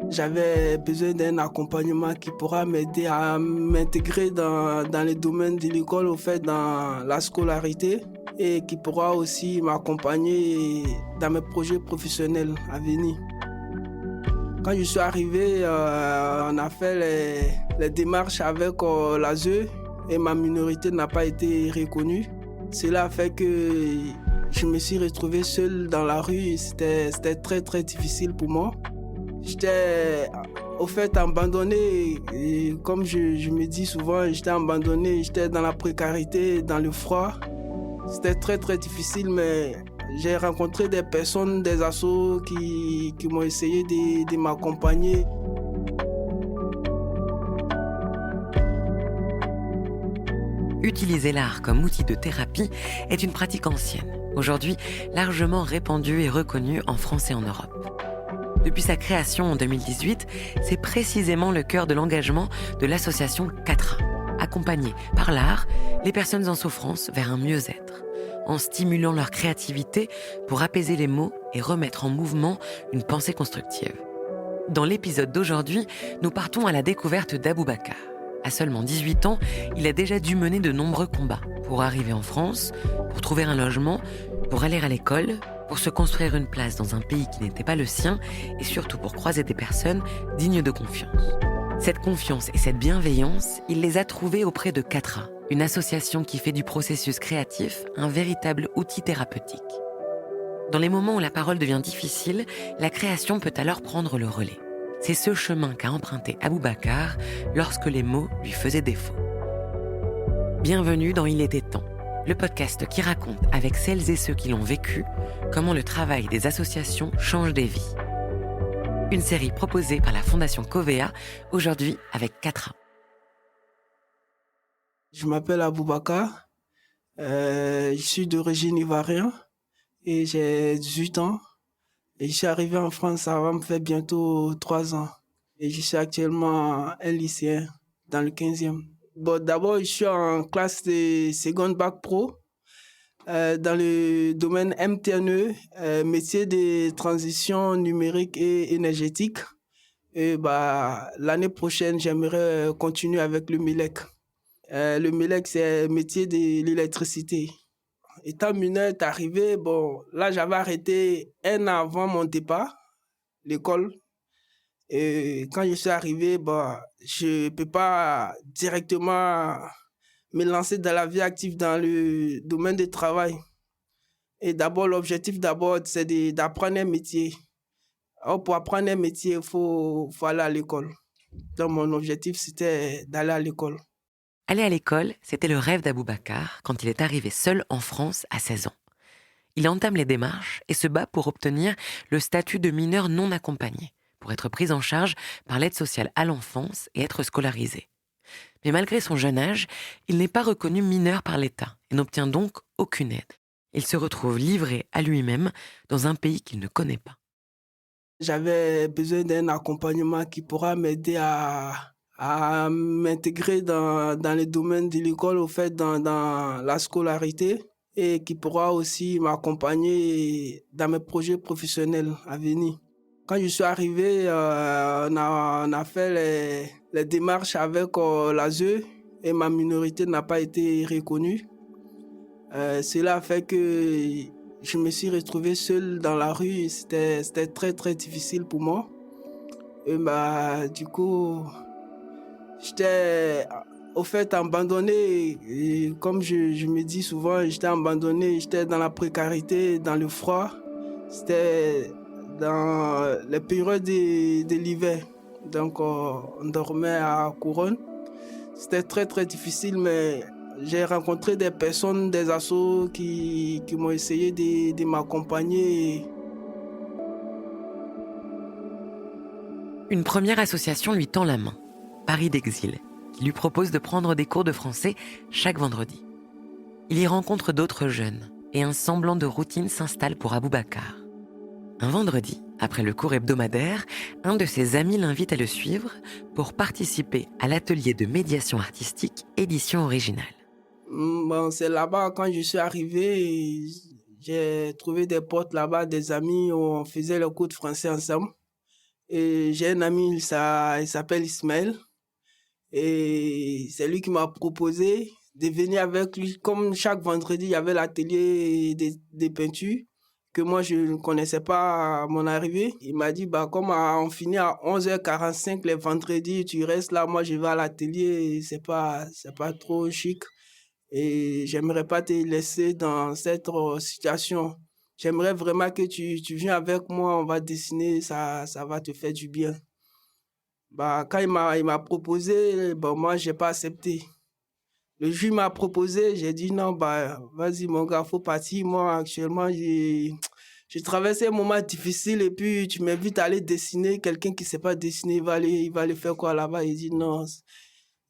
J'avais besoin d'un accompagnement qui pourra m'aider à m'intégrer dans les domaines de l'école, au fait, dans la scolarité, et qui pourra aussi m'accompagner dans mes projets professionnels à venir. Quand je suis arrivé, on a fait les démarches avec l'ASE et ma minorité n'a pas été reconnue. Cela a fait que je me suis retrouvé seul dans la rue et c'était très très difficile pour moi. J'étais au fait abandonné et comme je me dis souvent, j'étais abandonné, j'étais dans la précarité, dans le froid. C'était très très difficile, mais j'ai rencontré des personnes, des assos qui m'ont essayé de m'accompagner. Utiliser l'art comme outil de thérapie est une pratique ancienne, aujourd'hui largement répandue et reconnue en France et en Europe. Depuis sa création en 2018, c'est précisément le cœur de l'engagement de l'association Quatre A, accompagner par l'art les personnes en souffrance vers un mieux-être, en stimulant leur créativité pour apaiser les maux et remettre en mouvement une pensée constructive. Dans l'épisode d'aujourd'hui, nous partons à la découverte d'Aboubacar. À seulement 18 ans, il a déjà dû mener de nombreux combats pour arriver en France, pour trouver un logement, pour aller à l'école, pour se construire une place dans un pays qui n'était pas le sien et surtout pour croiser des personnes dignes de confiance. Cette confiance et cette bienveillance, il les a trouvées auprès de Quatre A, une association qui fait du processus créatif un véritable outil thérapeutique. Dans les moments où la parole devient difficile, la création peut alors prendre le relais. C'est ce chemin qu'a emprunté Aboubacar lorsque les mots lui faisaient défaut. Bienvenue dans Il était temps, le podcast qui raconte avec celles et ceux qui l'ont vécu comment le travail des associations change des vies. Une série proposée par la Fondation Covea, aujourd'hui avec Quatre A. Je m'appelle Aboubacar, je suis d'origine ivoirienne et j'ai 18 ans. Et je suis arrivé en France, ça va me faire bientôt 3 ans. Et je suis actuellement un lycéen dans le 15e. Bon, d'abord, je suis en classe de seconde bac pro dans le domaine MTNE, métier de transition numérique et énergétique. Et l'année prochaine, j'aimerais continuer avec le MELEC. Le MELEC, c'est le métier de l'électricité. Étant mineur, est arrivé, là, j'avais arrêté un an avant mon départ, l'école. Et quand je suis arrivé, je ne peux pas directement me lancer dans la vie active dans le domaine du travail. Et d'abord, l'objectif c'est d'apprendre un métier. Alors, pour apprendre un métier, il faut aller à l'école. Donc, mon objectif, c'était d'aller à l'école. Aller à l'école, c'était le rêve d'Aboubacar quand il est arrivé seul en France à 16 ans. Il entame les démarches et se bat pour obtenir le statut de mineur non accompagné, pour être pris en charge par l'aide sociale à l'enfance et être scolarisé. Mais malgré son jeune âge, il n'est pas reconnu mineur par l'État et n'obtient donc aucune aide. Il se retrouve livré à lui-même dans un pays qu'il ne connaît pas. J'avais besoin d'un accompagnement qui pourra m'aider à m'intégrer dans les domaines de l'école, au fait, dans la scolarité, et qui pourra aussi m'accompagner dans mes projets professionnels à venir. Quand je suis arrivé, on a fait les démarches avec l'ASE et ma minorité n'a pas été reconnue. Cela a fait que je me suis retrouvé seul dans la rue et c'était très très difficile pour moi. Et du coup, j'étais au fait abandonné et comme je me dis souvent, j'étais abandonné, j'étais dans la précarité, dans le froid. C'était dans les périodes de l'hiver. Donc on dormait à Couronne. C'était très très difficile, mais j'ai rencontré des personnes, des assos qui m'ont essayé de m'accompagner. Une première association lui tend la main, Paris d'Exil, qui lui propose de prendre des cours de français chaque vendredi. Il y rencontre d'autres jeunes et un semblant de routine s'installe pour Aboubacar. Un vendredi, après le cours hebdomadaire, un de ses amis l'invite à le suivre pour participer à l'atelier de médiation artistique édition originale. C'est là-bas, quand je suis arrivé, j'ai trouvé des potes là-bas, des amis, on faisait le cours de français ensemble. Et j'ai un ami, il s'appelle Ismaël. Et c'est lui qui m'a proposé de venir avec lui. Comme chaque vendredi, il y avait l'atelier des peintures que moi, je ne connaissais pas à mon arrivée. Il m'a dit, bah, comme on finit à 11h45 les vendredis, tu restes là, moi, je vais à l'atelier. C'est pas trop chic. Et j'aimerais pas te laisser dans cette situation. J'aimerais vraiment que tu viennes avec moi, on va dessiner, ça va te faire du bien. Bah, quand il m'a proposé, bon, moi, j'ai pas accepté. Le jour où il m'a proposé, j'ai dit non, bah, vas-y, mon gars, faut partir. Moi, actuellement, j'ai traversé un moment difficile et puis tu m'invites à aller dessiner. Quelqu'un qui sait pas dessiner, il va aller faire quoi là-bas? Il dit non.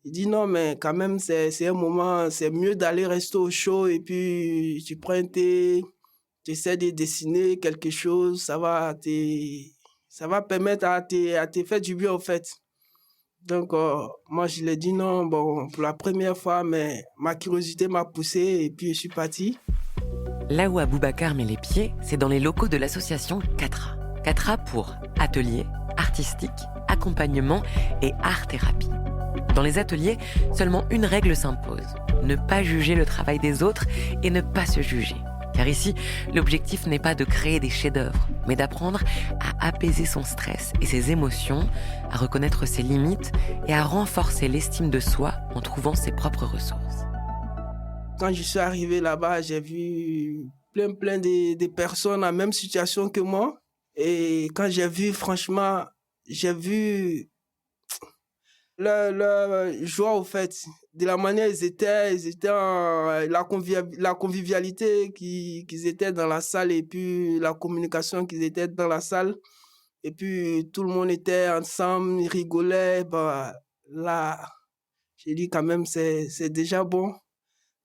Il dit non, mais quand même, c'est un moment, c'est mieux d'aller rester au chaud et puis tu prends tu essaies de dessiner quelque chose, ça va permettre à te faire du bien, en fait. Donc, moi, je l'ai dit non, bon, pour la première fois, mais ma curiosité m'a poussé et puis je suis parti. Là où Aboubacar met les pieds, c'est dans les locaux de l'association Catra. Catra pour atelier, artistique, accompagnement et art-thérapie. Dans les ateliers, seulement une règle s'impose, ne pas juger le travail des autres et ne pas se juger. Car ici, l'objectif n'est pas de créer des chefs-d'œuvre, mais d'apprendre à apaiser son stress et ses émotions, à reconnaître ses limites et à renforcer l'estime de soi en trouvant ses propres ressources. Quand je suis arrivé là-bas, j'ai vu plein de personnes en la même situation que moi. Et quand j'ai vu, franchement, j'ai vu leur joie, au fait, de la manière ils étaient la convivialité qu'ils étaient dans la salle et puis la communication qu'ils étaient dans la salle. Et puis tout le monde était ensemble, ils rigolaient. Bah, là, j'ai dit quand même, c'est déjà bon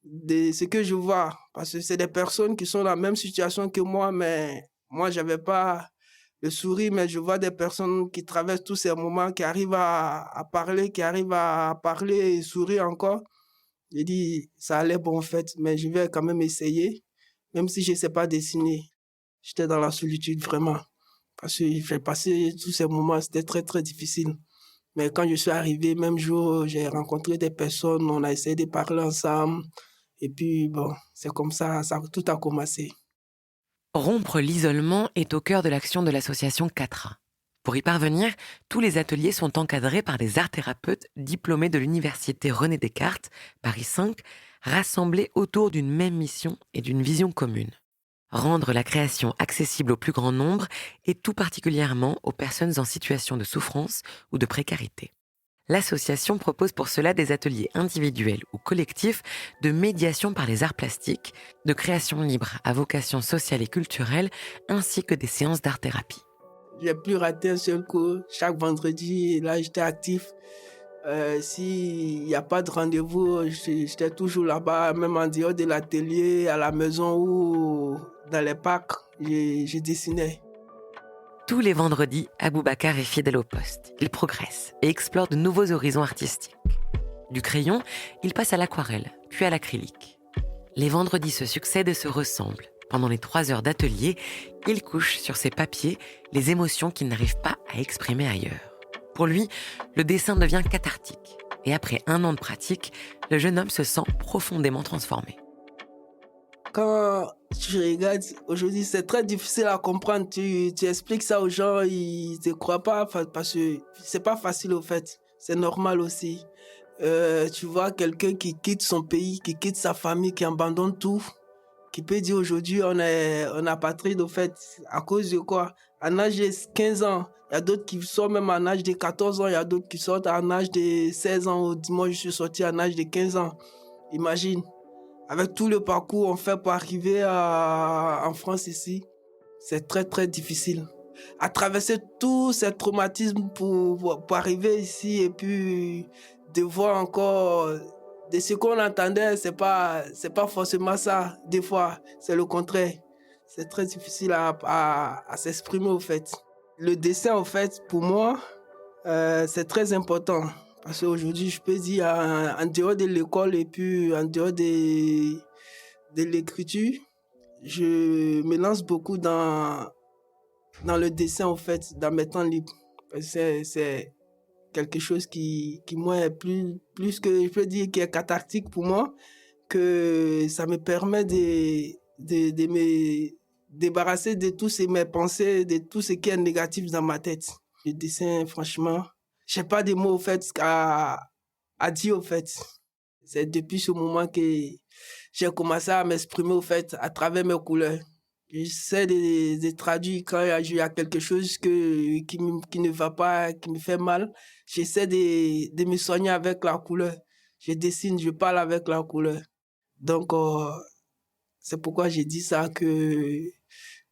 de ce que je vois. Parce que c'est des personnes qui sont dans la même situation que moi, mais moi, j'avais pas le sourire, mais je vois des personnes qui traversent tous ces moments, qui arrivent qui arrivent à parler et sourire encore. J'ai dit, ça allait bon en fait, mais je vais quand même essayer, même si je ne sais pas dessiner. J'étais dans la solitude vraiment, parce que j'ai passé tous ces moments, c'était très difficile. Mais quand je suis arrivé, même jour, j'ai rencontré des personnes, on a essayé de parler ensemble. Et puis, bon, c'est comme ça, tout a commencé. Rompre l'isolement est au cœur de l'action de l'association Catra. Pour y parvenir, tous les ateliers sont encadrés par des art-thérapeutes diplômés de l'université René Descartes, Paris 5, rassemblés autour d'une même mission et d'une vision commune. Rendre la création accessible au plus grand nombre et tout particulièrement aux personnes en situation de souffrance ou de précarité. L'association propose pour cela des ateliers individuels ou collectifs de médiation par les arts plastiques, de création libre à vocation sociale et culturelle, ainsi que des séances d'art-thérapie. J'ai pu rater un seul cours. Chaque vendredi, là, j'étais actif. S'il n'y a pas de rendez-vous, j'étais toujours là-bas, même en dehors de l'atelier, à la maison ou dans les parcs, je dessinais. Tous les vendredis, Aboubacar est fidèle au poste. Il progresse et explore de nouveaux horizons artistiques. Du crayon, il passe à l'aquarelle, puis à l'acrylique. Les vendredis se succèdent et se ressemblent. Pendant les 3 heures d'atelier, il couche sur ses papiers les émotions qu'il n'arrive pas à exprimer ailleurs. Pour lui, le dessin devient cathartique. Et après 1 an de pratique, le jeune homme se sent profondément transformé. Quand tu regardes, aujourd'hui, c'est très difficile à comprendre. Tu expliques ça aux gens, ils ne te croient pas parce que c'est pas facile au fait. C'est normal aussi. Tu vois quelqu'un qui quitte son pays, qui quitte sa famille, qui abandonne tout, qui peut dire aujourd'hui on est apatride au fait. À cause de quoi? À l'âge de 15 ans, il y a d'autres qui sortent même à l'âge de 14 ans, il y a d'autres qui sortent à l'âge de 16 ans. Moi, je suis sorti à l'âge de 15 ans. Imagine. Avec tout le parcours qu'on fait pour arriver en France ici, c'est très difficile. À traverser tous ces traumatismes pour arriver ici et puis de voir encore de ce qu'on entendait, c'est pas forcément ça. Des fois, c'est le contraire. C'est très difficile à s'exprimer au fait. Le dessin, au fait, pour moi, c'est très important. Parce qu'aujourd'hui, je peux dire, en dehors de l'école et puis en dehors de l'écriture, je me lance beaucoup dans le dessin, en fait, dans mes temps libres. C'est quelque chose qui moi, est plus que, je peux dire, qui est cathartique pour moi, que ça me permet de me débarrasser de tous mes pensées, de tout ce qui est négatif dans ma tête. Le dessin, franchement, j'ai pas de mots, au fait, à dire, au fait. C'est depuis ce moment que j'ai commencé à m'exprimer, au fait, à travers mes couleurs. J'essaie de traduire quand il y a quelque chose qui ne va pas, qui me fait mal. J'essaie de me soigner avec la couleur. Je dessine, je parle avec la couleur. Donc, c'est pourquoi j'ai dit ça, que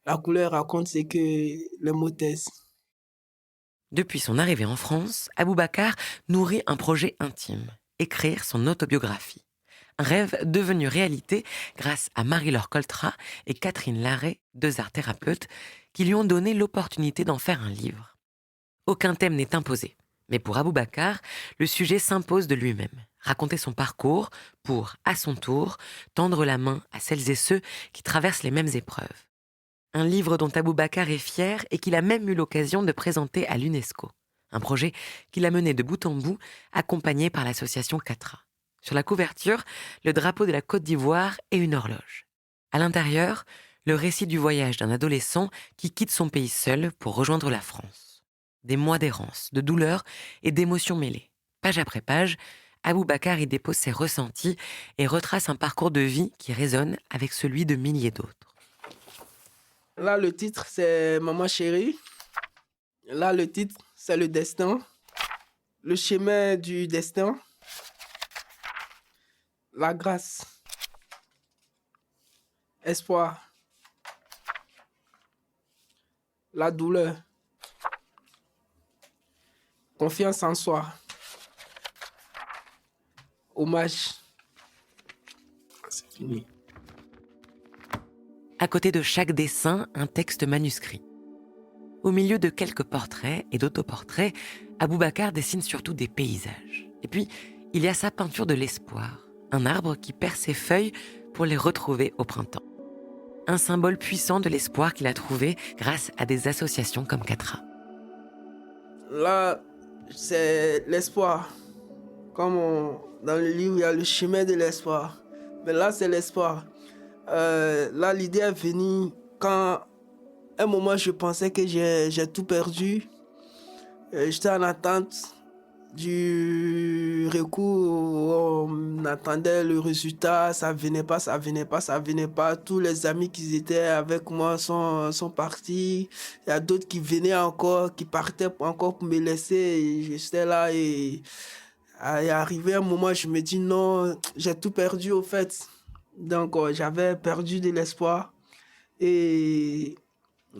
la couleur raconte ce que les mots taisent. Depuis son arrivée en France, Aboubacar nourrit un projet intime, écrire son autobiographie. Un rêve devenu réalité grâce à Marie-Laure Coltra et Catherine Larrey, deux arts thérapeutes, qui lui ont donné l'opportunité d'en faire un livre. Aucun thème n'est imposé, mais pour Aboubacar, le sujet s'impose de lui-même. Raconter son parcours pour, à son tour, tendre la main à celles et ceux qui traversent les mêmes épreuves. Un livre dont Aboubacar est fier et qu'il a même eu l'occasion de présenter à l'UNESCO. Un projet qu'il a mené de bout en bout, accompagné par l'association Catra. Sur la couverture, le drapeau de la Côte d'Ivoire et une horloge. À l'intérieur, le récit du voyage d'un adolescent qui quitte son pays seul pour rejoindre la France. Des mois d'errance, de douleurs et d'émotions mêlées. Page après page, Aboubacar y dépose ses ressentis et retrace un parcours de vie qui résonne avec celui de milliers d'autres. Là, le titre, c'est Maman chérie. Là, le titre, c'est le destin. Le chemin du destin. La grâce. Espoir. La douleur. Confiance en soi. Hommage. C'est fini. À côté de chaque dessin, un texte manuscrit. Au milieu de quelques portraits et d'autoportraits, Aboubacar dessine surtout des paysages. Et puis, il y a sa peinture de l'espoir, un arbre qui perd ses feuilles pour les retrouver au printemps. Un symbole puissant de l'espoir qu'il a trouvé grâce à des associations comme Catra. Là, c'est l'espoir. Dans le livre, il y a le chemin de l'espoir. Mais là, c'est l'espoir. Là, l'idée est venue quand, un moment, je pensais que j'ai tout perdu. J'étais en attente du recours, on attendait le résultat, ça venait pas. Tous les amis qui étaient avec moi sont partis. Il y a d'autres qui venaient encore, qui partaient encore pour me laisser. Et j'étais là et arrivé un moment, je me dis non, j'ai tout perdu au fait. Donc j'avais perdu de l'espoir et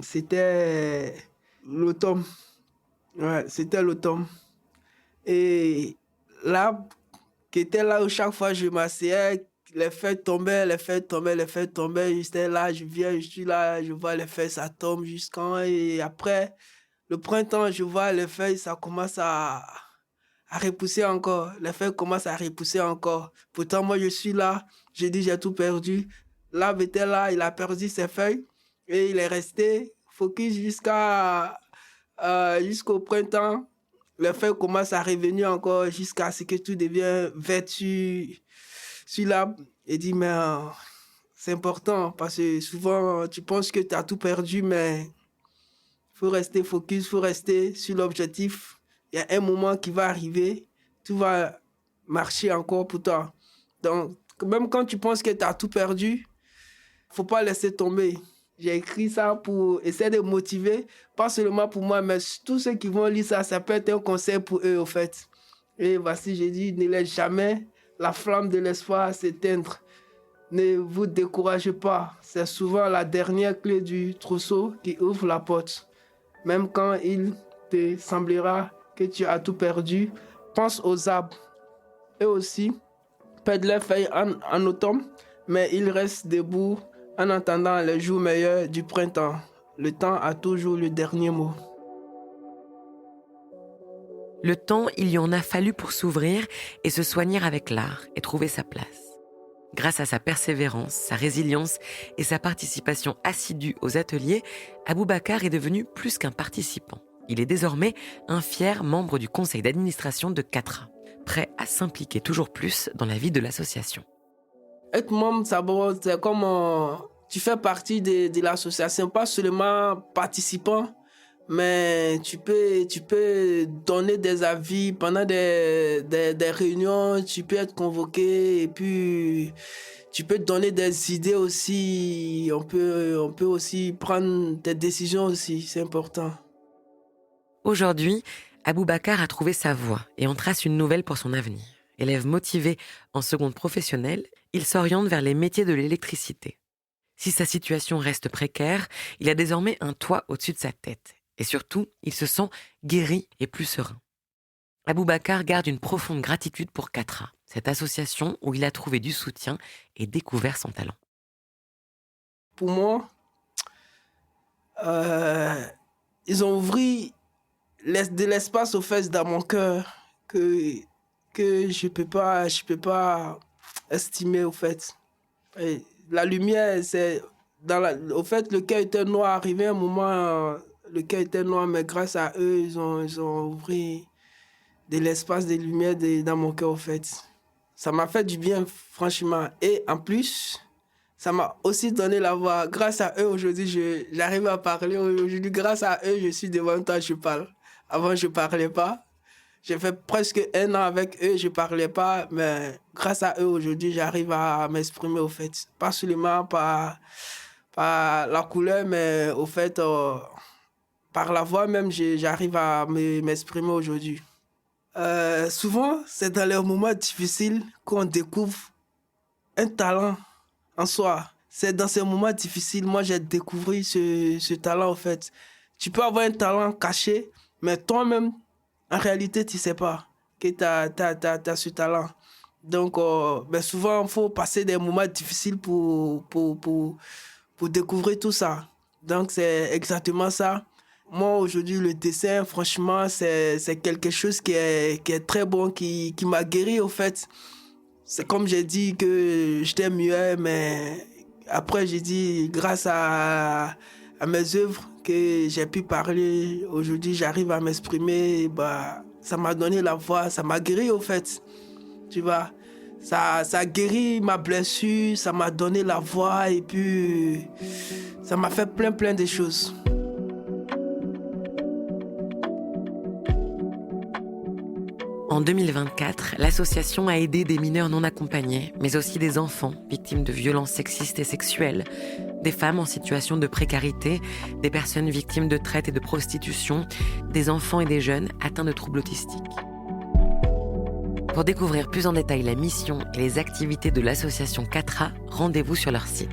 c'était l'automne. Ouais, c'était l'automne. Et l'arbre qui était là où chaque fois je m'asseyais, les feuilles tombaient. J'étais là, je suis là, je vois les feuilles, ça tombe jusqu'en... Et après, le printemps, je vois les feuilles, ça commence à repousser encore. Les feuilles commencent à repousser encore. Pourtant, moi, je suis là, j'ai dit, j'ai tout perdu. L'arbre était là, il a perdu ses feuilles et il est resté focus jusqu'au printemps. Les feuilles commencent à revenir encore jusqu'à ce que tout devient vert sur l'arbre. Et dit, mais c'est important parce que souvent, tu penses que tu as tout perdu, mais il faut rester focus, il faut rester sur l'objectif. Il y a un moment qui va arriver, tout va marcher encore pour toi. Donc, même quand tu penses que tu as tout perdu, il ne faut pas laisser tomber. J'ai écrit ça pour essayer de motiver, pas seulement pour moi, mais tous ceux qui vont lire ça, ça peut être un conseil pour eux, au fait. Et voici, j'ai dit, ne laissez jamais la flamme de l'espoir s'éteindre. Ne vous découragez pas. C'est souvent la dernière clé du trousseau qui ouvre la porte. Même quand il te semblera que tu as tout perdu, pense aux arbres. Eux aussi perdent leurs feuilles en automne, mais ils restent debout en attendant les jours meilleurs du printemps. Le temps a toujours le dernier mot. Le temps, il y en a fallu pour s'ouvrir et se soigner avec l'art et trouver sa place. Grâce à sa persévérance, sa résilience et sa participation assidue aux ateliers, Aboubacar est devenu plus qu'un participant, Il est désormais un fier membre du conseil d'administration de Catra, prêt à s'impliquer toujours plus dans la vie de l'association. Être membre, c'est comme tu fais partie de l'association, pas seulement participant, mais tu peux donner des avis pendant des réunions, tu peux être convoqué et puis tu peux donner des idées aussi. On peut aussi prendre des décisions aussi, c'est important. Aujourd'hui, Aboubacar a trouvé sa voie et en trace une nouvelle pour son avenir. Élève motivé en seconde professionnelle, il s'oriente vers les métiers de l'électricité. Si sa situation reste précaire, il a désormais un toit au-dessus de sa tête. Et surtout, il se sent guéri et plus serein. Aboubacar garde une profonde gratitude pour Catra, cette association où il a trouvé du soutien et découvert son talent. Pour moi, ils ont ouvert de l'espace au fait dans mon cœur que je peux pas estimer au fait. Et la lumière, c'est au fait le cœur était noir, arrivé un moment le cœur était noir, mais grâce à eux ils ont ouvert de l'espace de lumière dans mon cœur au fait. Ça m'a fait du bien franchement et en plus ça m'a aussi donné la voix. Grâce à eux aujourd'hui j'arrive à parler. Aujourd'hui grâce à eux je suis devant toi, je parle. Avant, je ne parlais pas. J'ai fait presque 1 an avec eux, je ne parlais pas. Mais grâce à eux, aujourd'hui, j'arrive à m'exprimer, au fait. Pas seulement par la couleur, mais au fait, par la voix même, j'arrive à m'exprimer aujourd'hui. Souvent, c'est dans les moments difficiles qu'on découvre un talent en soi. C'est dans ces moments difficiles, moi, j'ai découvert ce talent, au fait. Tu peux avoir un talent caché, mais toi-même, en réalité, tu ne sais pas que tu as ce talent. Donc, souvent, il faut passer des moments difficiles pour découvrir tout ça. Donc, c'est exactement ça. Moi, aujourd'hui, le dessin, franchement, c'est quelque chose qui est très bon, qui m'a guéri, au fait. C'est comme j'ai dit que j'étais muet, mais après, j'ai dit, grâce à mes œuvres, que j'ai pu parler. Aujourd'hui, j'arrive à m'exprimer. Ça m'a donné la voix, ça m'a guéri au fait. Tu vois, ça a guéri ma blessure, ça m'a donné la voix et puis ça m'a fait plein de choses. En 2024, l'association a aidé des mineurs non accompagnés, mais aussi des enfants victimes de violences sexistes et sexuelles, des femmes en situation de précarité, des personnes victimes de traite et de prostitution, des enfants et des jeunes atteints de troubles autistiques. Pour découvrir plus en détail la mission et les activités de l'association Catra, rendez-vous sur leur site.